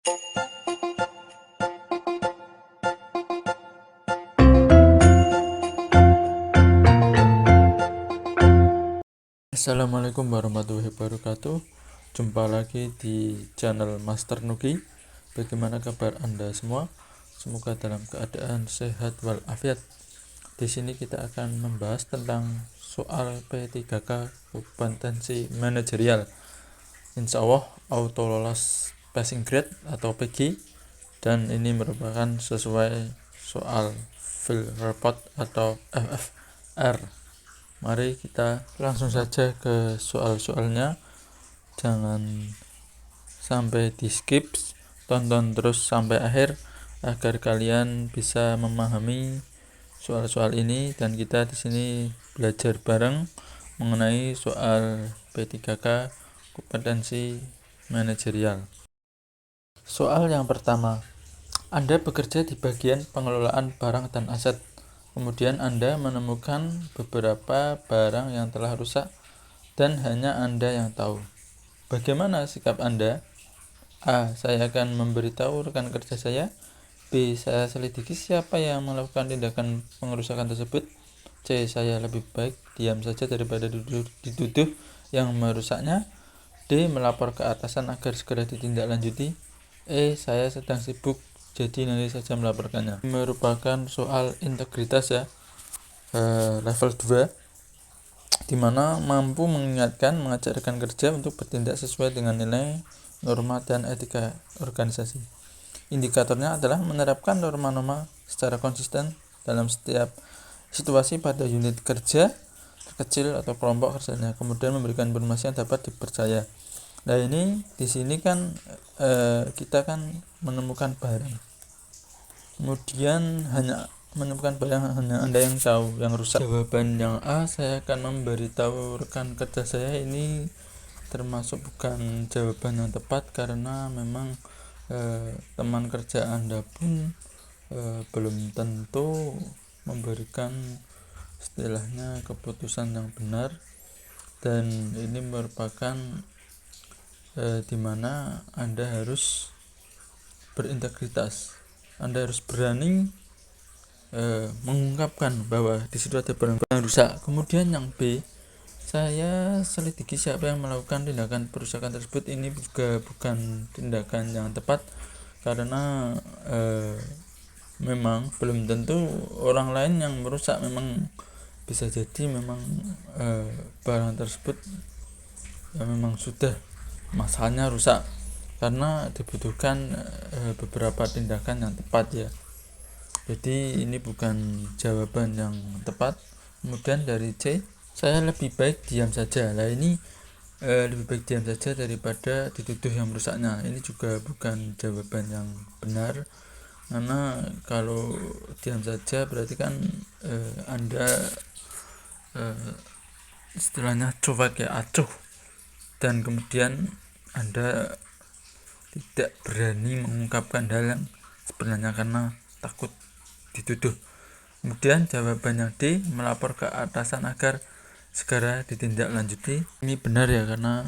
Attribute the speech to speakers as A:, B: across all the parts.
A: Assalamualaikum warahmatullahi wabarakatuh. Jumpa lagi di channel Master Nugi. Bagaimana kabar Anda semua? Semoga dalam keadaan sehat walafiat. Di sini kita akan membahas tentang soal P3K kompetensi manajerial. Insya Allah auto lolos passing grade atau PG, dan ini merupakan sesuai soal field report atau FFR. Mari kita langsung saja ke soal-soalnya. Jangan sampai di skip, tonton terus sampai akhir agar kalian bisa memahami soal-soal ini, dan kita di sini belajar bareng mengenai soal P3K kompetensi manajerial. Soal yang pertama, Anda bekerja di bagian pengelolaan barang dan aset. Kemudian Anda menemukan beberapa barang yang telah rusak dan hanya Anda yang tahu. Bagaimana sikap Anda? A. Saya akan memberitahu rekan kerja saya. B. Saya selidiki siapa yang melakukan tindakan pengerusakan tersebut. C. Saya lebih baik diam saja daripada dituduh yang merusaknya. D. Melapor ke atasan agar segera ditindaklanjuti. E. Saya sedang sibuk, jadi nanti saja melaporkannya. Merupakan soal integritas ya, level 2, di mana mampu mengingatkan, mengajak rekan kerja untuk bertindak sesuai dengan nilai, norma, dan etika organisasi. Indikatornya adalah menerapkan norma-norma secara konsisten dalam setiap situasi pada unit kerja kecil atau kelompok kerjanya, kemudian memberikan informasi yang dapat dipercaya. Nah, ini di sini kan kita kan menemukan barang, kemudian hanya menemukan barang hanya Anda yang tahu yang rusak. Jawaban yang A, saya akan memberitahu rekan kerja saya, ini termasuk bukan jawaban yang tepat, karena memang teman kerja Anda pun belum tentu memberikan istilahnya keputusan yang benar, dan ini merupakan di mana Anda harus berintegritas. Anda harus berani mengungkapkan bahwa di situ ada barang yang rusak. Kemudian yang B, saya selidiki siapa yang melakukan tindakan perusakan tersebut. Ini juga bukan tindakan yang tepat, karena memang belum tentu orang lain yang merusak. Memang bisa jadi memang barang tersebut memang sudah masalahnya rusak, karena dibutuhkan beberapa tindakan yang tepat ya. Jadi ini bukan jawaban yang tepat. Kemudian dari C, saya lebih baik diam saja. Nah, ini lebih baik diam saja daripada dituduh yang merusaknya. Ini juga bukan jawaban yang benar, karena kalau diam saja berarti kan Anda istilahnya cuek ya, acuh, dan kemudian Anda tidak berani mengungkapkan hal yang sebenarnya karena takut dituduh. Kemudian jawaban yang D, melapor ke atasan agar segera ditindaklanjuti. Ini benar ya, karena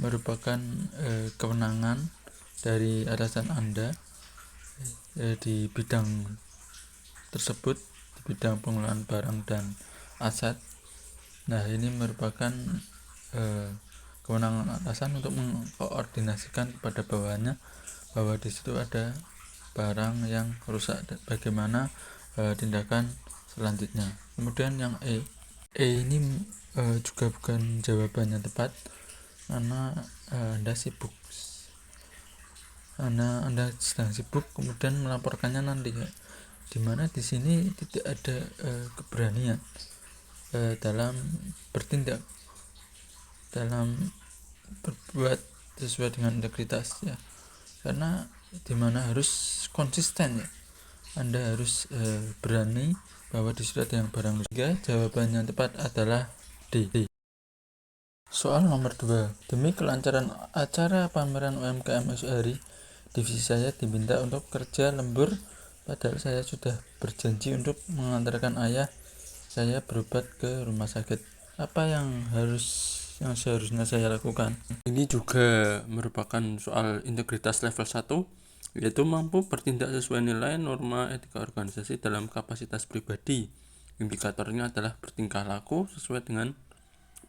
A: merupakan kewenangan dari atasan Anda di bidang tersebut, di bidang pengelolaan barang dan aset. Nah, ini merupakan kewenangan atasan untuk mengkoordinasikan kepada bawahannya bahwa di situ ada barang yang rusak dan bagaimana tindakan selanjutnya. Kemudian yang E ini juga bukan jawaban yang tepat, karena Anda sedang sibuk kemudian melaporkannya nanti, dimana di sini tidak ada keberanian dalam bertindak, dalam berbuat sesuai dengan integritas ya, karena dimana harus konsisten ya. Anda harus berani bahwa di situ ada yang barang rusak. Jawaban yang tepat adalah D. Soal nomor 2, demi kelancaran acara pameran UMKM esok hari, divisi saya diminta untuk kerja lembur, padahal saya sudah berjanji untuk mengantarkan ayah saya berobat ke rumah sakit. Apa yang yang seharusnya saya lakukan. Ini juga merupakan soal integritas level 1, yaitu mampu bertindak sesuai nilai norma etika organisasi dalam kapasitas pribadi. Indikatornya adalah bertingkah laku sesuai dengan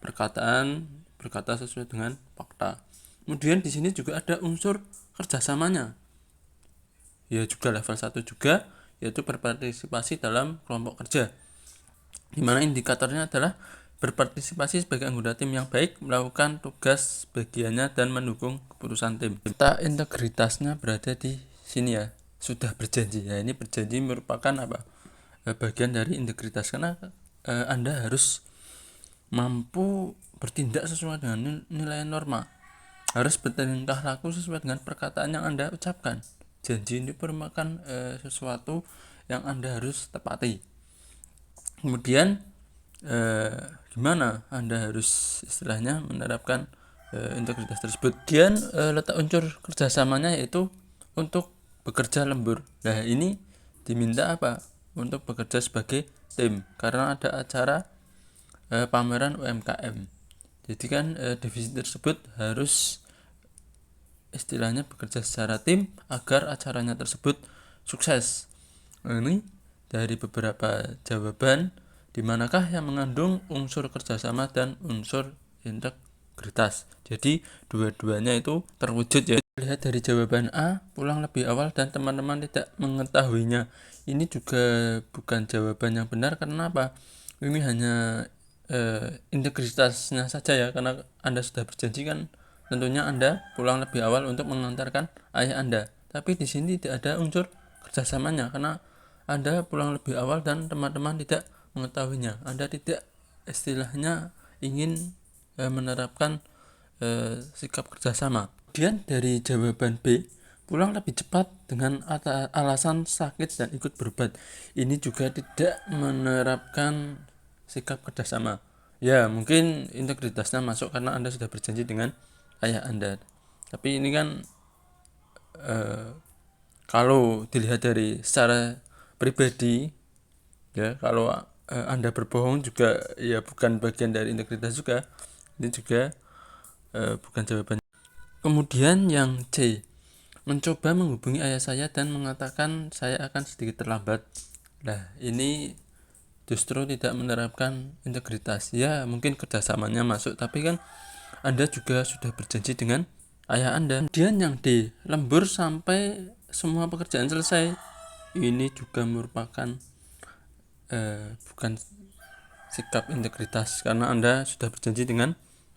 A: berkata sesuai dengan fakta. Kemudian di sini juga ada unsur kerjasamanya, ya juga level 1 juga, yaitu berpartisipasi dalam kelompok kerja, di mana indikatornya adalah berpartisipasi sebagai anggota tim yang baik, melakukan tugas bagiannya dan mendukung keputusan tim. Kita integritasnya berada di sini ya, sudah berjanji. Ya, ini berjanji merupakan apa? Bagian dari integritas, karena Anda harus mampu bertindak sesuai dengan nilai norma, harus bertingkah laku sesuai dengan perkataan yang Anda ucapkan. Janji ini merupakan sesuatu yang Anda harus tepati. Kemudian gimana Anda harus istilahnya menerapkan integritas tersebut. Kemudian letak unsur kerjasamanya yaitu untuk bekerja lembur. Nah, ini diminta apa? Untuk bekerja sebagai tim, karena ada acara pameran UMKM. Jadi kan divisi tersebut harus istilahnya bekerja secara tim agar acaranya tersebut sukses. Ini dari beberapa jawaban, di manakah yang mengandung unsur kerjasama dan unsur integritas. Jadi dua-duanya itu terwujud ya. Lihat dari jawaban A, pulang lebih awal dan teman-teman tidak mengetahuinya. Ini juga bukan jawaban yang benar, karena apa? Ini hanya integritasnya saja ya, karena Anda sudah berjanji kan, tentunya Anda pulang lebih awal untuk mengantarkan ayah Anda. Tapi di sini tidak ada unsur kerjasamanya, karena Anda pulang lebih awal dan teman-teman tidak mengetahuinya. Anda tidak istilahnya ingin menerapkan sikap kerjasama. Kemudian dari jawaban B, pulang lebih cepat dengan alasan sakit dan ikut berobat. Ini juga tidak menerapkan sikap kerjasama. Ya, mungkin integritasnya masuk karena Anda sudah berjanji dengan ayah Anda. Tapi ini kan kalau dilihat dari secara pribadi, ya, kalau Anda berbohong juga ya bukan bagian dari integritas juga. Ini juga bukan jawabannya. Kemudian yang C, mencoba menghubungi ayah saya dan mengatakan saya akan sedikit terlambat. Nah, ini justru tidak menerapkan integritas. Ya, mungkin kerjasamanya masuk, tapi kan Anda juga sudah berjanji dengan ayah Anda. Kemudian yang D, lembur sampai semua pekerjaan selesai. Ini juga merupakan bukan sikap integritas, karena Anda sudah berjanji dengan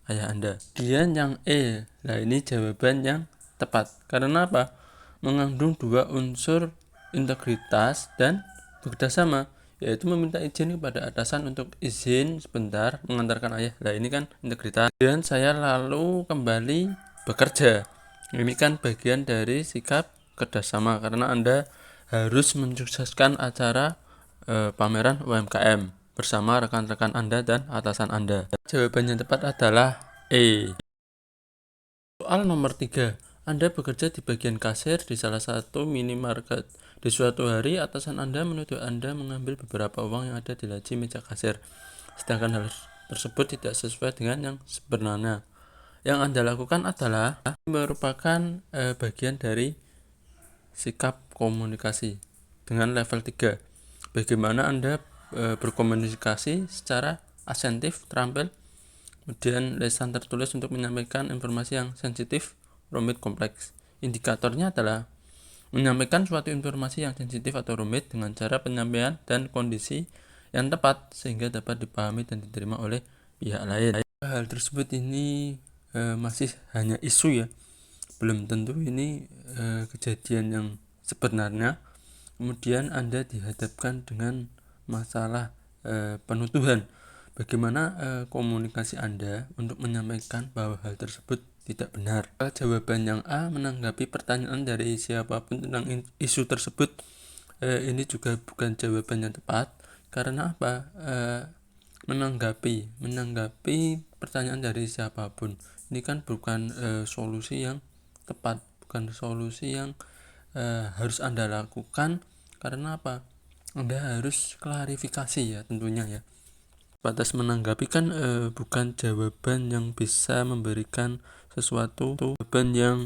A: ayah Anda. Kemudian yang E, nah ini jawaban yang tepat. Karena apa? Mengandung dua unsur integritas dan bekerjasama, yaitu meminta izin kepada atasan untuk izin sebentar mengantarkan ayah. Nah, ini kan integritas. Dan saya lalu kembali bekerja. Ini kan bagian dari sikap kerjasama, karena Anda harus mensukseskan acara pameran UMKM bersama rekan-rekan Anda dan atasan Anda. Jawaban yang tepat adalah E. Soal nomor 3. Anda bekerja di bagian kasir di salah satu minimarket. Di suatu hari, atasan Anda menuduh Anda mengambil beberapa uang yang ada di laci meja kasir, sedangkan hal tersebut tidak sesuai dengan yang sebenarnya. Yang Anda lakukan adalah merupakan bagian dari sikap komunikasi dengan level 3. Bagaimana Anda berkomunikasi secara asertif, terampil, kemudian lisan tertulis untuk menyampaikan informasi yang sensitif, rumit, kompleks. Indikatornya adalah menyampaikan suatu informasi yang sensitif atau rumit dengan cara penyampaian dan kondisi yang tepat sehingga dapat dipahami dan diterima oleh pihak lain. Hal tersebut ini masih hanya isu ya, belum tentu ini kejadian yang sebenarnya. Kemudian Anda dihadapkan dengan masalah penuduhan. Bagaimana komunikasi Anda untuk menyampaikan bahwa hal tersebut tidak benar? Jawaban yang A, menanggapi pertanyaan dari siapapun tentang isu tersebut, ini juga bukan jawaban yang tepat. Karena apa? Menanggapi pertanyaan dari siapapun, ini kan bukan solusi yang tepat, bukan solusi yang harus Anda lakukan. Karena apa? Anda harus klarifikasi ya, tentunya ya. sebatas menanggapi kan bukan jawaban yang bisa memberikan sesuatu jawaban yang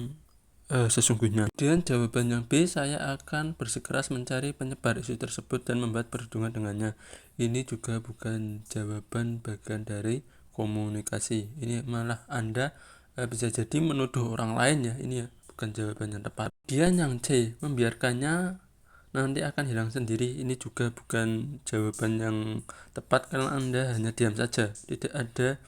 A: sesungguhnya. Kemudian jawaban yang B, saya akan bersikeras mencari penyebar isu tersebut dan membuat perhitungan dengannya. Ini juga bukan jawaban bagian dari komunikasi. Ini malah Anda bisa jadi menuduh orang lain ya. Ini ya bukan jawaban yang tepat. Kemudian yang C, membiarkannya nanti akan hilang sendiri. Ini juga bukan jawaban yang tepat karena Anda hanya diam saja. Tidak ada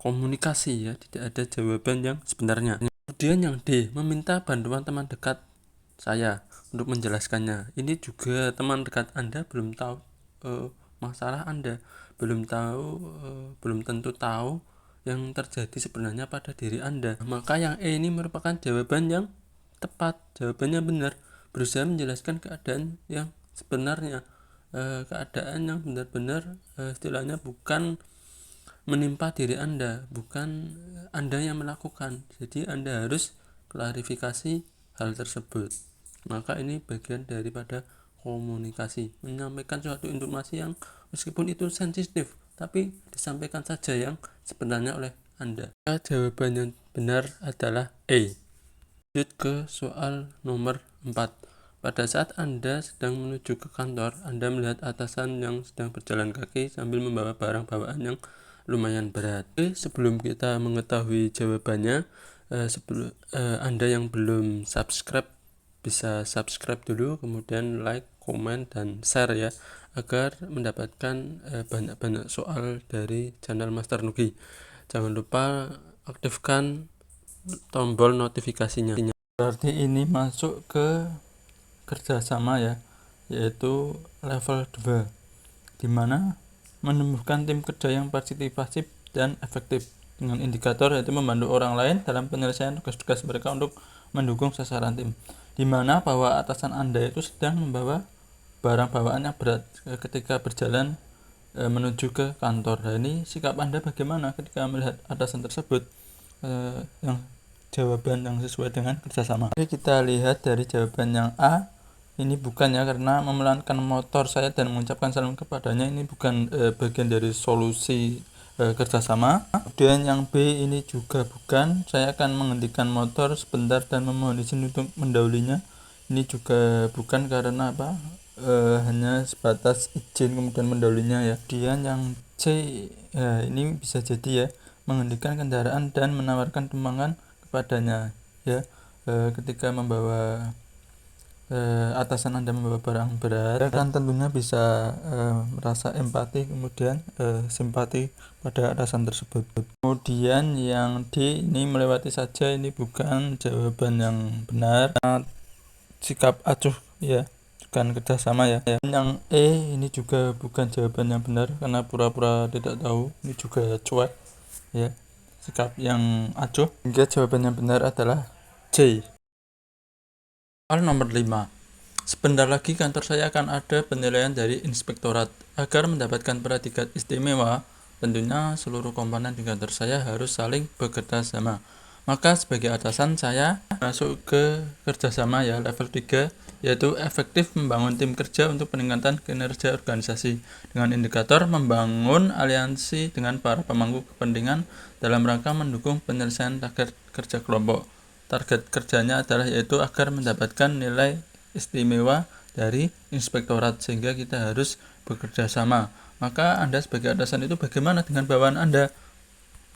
A: komunikasi ya, tidak ada jawaban yang sebenarnya. Kemudian yang D, meminta bantuan teman dekat saya untuk menjelaskannya. Ini juga teman dekat Anda belum tahu masalah Anda, belum tentu tahu yang terjadi sebenarnya pada diri Anda. Maka yang E ini merupakan jawaban yang tepat, jawabannya benar, berusaha menjelaskan keadaan yang sebenarnya, keadaan yang benar-benar istilahnya bukan menimpa diri Anda, bukan Anda yang melakukan. Jadi Anda harus klarifikasi hal tersebut. Maka ini bagian daripada komunikasi, menyampaikan suatu informasi yang meskipun itu sensitif, tapi disampaikan saja yang sebenarnya oleh Anda. Jawaban yang benar adalah E. Lanjut ke soal nomor 4. Pada saat Anda sedang menuju ke kantor, Anda melihat atasan yang sedang berjalan kaki sambil membawa barang bawaan yang lumayan berat. Sebelum kita mengetahui jawabannya, Anda yang belum subscribe bisa subscribe dulu, kemudian like, komen, dan share ya, agar mendapatkan banyak-banyak soal dari channel Master Nugi. Jangan lupa aktifkan tombol notifikasinya. Berarti ini masuk ke kerjasama ya, yaitu level 2, dimana menumbuhkan tim kerja yang partisipatif dan efektif dengan indikator yaitu membantu orang lain dalam penyelesaian tugas-tugas mereka untuk mendukung sasaran tim, dimana bahwa atasan Anda itu sedang membawa barang bawaan yang berat ketika berjalan menuju ke kantor. Nah, ini sikap Anda bagaimana ketika melihat atasan tersebut? Yang jawaban yang sesuai dengan kerjasama. Oke, kita lihat dari jawaban yang A. Ini bukan ya, karena memelankan motor saya dan mengucapkan salam kepadanya ini bukan bagian dari solusi kerjasama. Kemudian yang B ini juga bukan, saya akan menghentikan motor sebentar dan memohon izin untuk mendahulunya. Ini juga bukan karena apa? Hanya sebatas izin kemudian mendahulunya ya. Kemudian yang C ini bisa jadi ya, menghentikan kendaraan dan menawarkan tumpangan kepadanya ya. Ketika membawa atasan Anda membawa barang berat, kan tentunya bisa merasa empati, kemudian simpati pada atasan tersebut. Kemudian yang D ini melewati saja, ini bukan jawaban yang benar, sikap acuh ya, bukan kerjasama ya. Yang E ini juga bukan jawaban yang benar karena pura-pura tidak tahu, ini juga cuek ya, sikap yang acuh. Hingga jawaban yang benar adalah C. Soal nomor 5. Sebentar lagi kantor saya akan ada penilaian dari inspektorat. Agar mendapatkan predikat istimewa, tentunya seluruh komponen di kantor saya harus saling bekerja sama. Maka sebagai atasan saya masuk ke kerjasama ya, level 3, yaitu efektif membangun tim kerja untuk peningkatan kinerja organisasi dengan indikator membangun aliansi dengan para pemangku kepentingan dalam rangka mendukung penyelesaian target kerja kelompok. Target kerjanya adalah yaitu agar mendapatkan nilai istimewa dari inspektorat, sehingga kita harus bekerja sama. Maka Anda sebagai atasan itu bagaimana dengan bawahan Anda?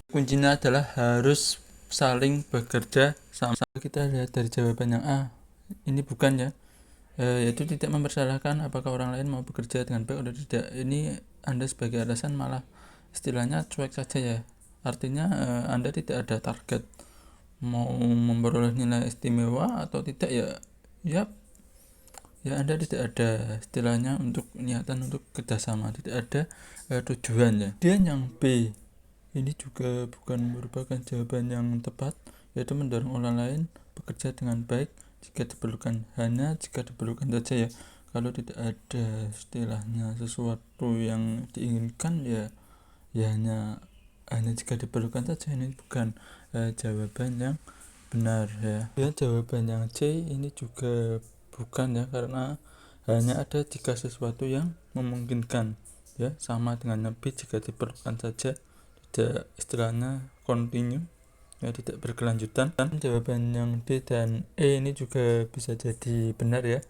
A: Kuncinya adalah harus saling bekerja sama. Kita lihat dari jawaban yang A, ini bukan ya, yaitu tidak mempersalahkan apakah orang lain mau bekerja dengan baik atau tidak. Ini Anda sebagai atasan malah istilahnya cuek saja ya, artinya Anda tidak ada target mau memperoleh nilai istimewa atau tidak ya Anda tidak ada istilahnya untuk niatan untuk kerjasama, tidak ada tujuan ya. Dan yang B ini juga bukan merupakan jawaban yang tepat, yaitu mendorong orang lain bekerja dengan baik jika diperlukan, hanya jika diperlukan saja ya. Kalau tidak ada istilahnya sesuatu yang diinginkan ya hanya jika diperlukan saja. Ini bukan jawaban yang benar ya. Jawaban yang C ini juga bukan ya, karena hanya ada jika sesuatu yang memungkinkan. ya, sama dengan nepi jika diperlukan saja, tidak istilahnya continue, ya, tidak berkelanjutan. Dan jawaban yang D dan E ini juga bisa jadi benar ya.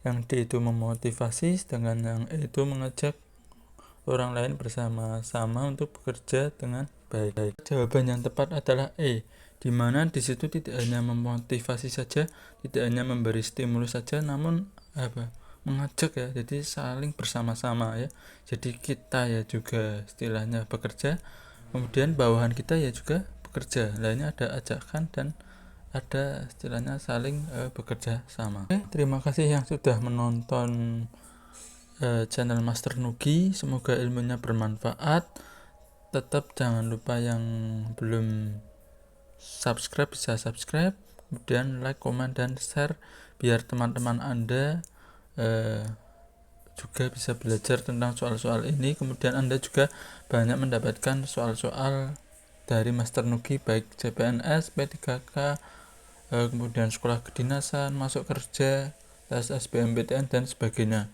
A: Yang D itu memotivasi, sedangkan yang E itu mengajak orang lain bersama-sama untuk bekerja dengan baik. Jawaban yang tepat adalah E, di mana di situ tidak hanya memotivasi saja, tidak hanya memberi stimulus saja, namun mengajak ya, jadi saling bersama-sama ya. Jadi kita ya juga istilahnya bekerja, kemudian bawahan kita ya juga bekerja. Lainnya ada ajakan dan ada istilahnya saling bekerja sama. Terima kasih yang sudah menonton channel Master Nugi. Semoga ilmunya bermanfaat. Tetap jangan lupa yang belum subscribe bisa subscribe, kemudian like, komen, dan share biar teman-teman Anda juga bisa belajar tentang soal-soal ini. Kemudian Anda juga banyak mendapatkan soal-soal dari Master Nugi, baik CPNS, P3K, kemudian sekolah kedinasan, masuk kerja, tes SBMPTN, dan sebagainya.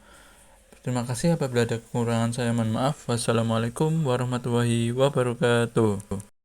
A: Terima kasih. Apabila ada kekurangan saya mohon maaf. Wassalamualaikum warahmatullahi wabarakatuh.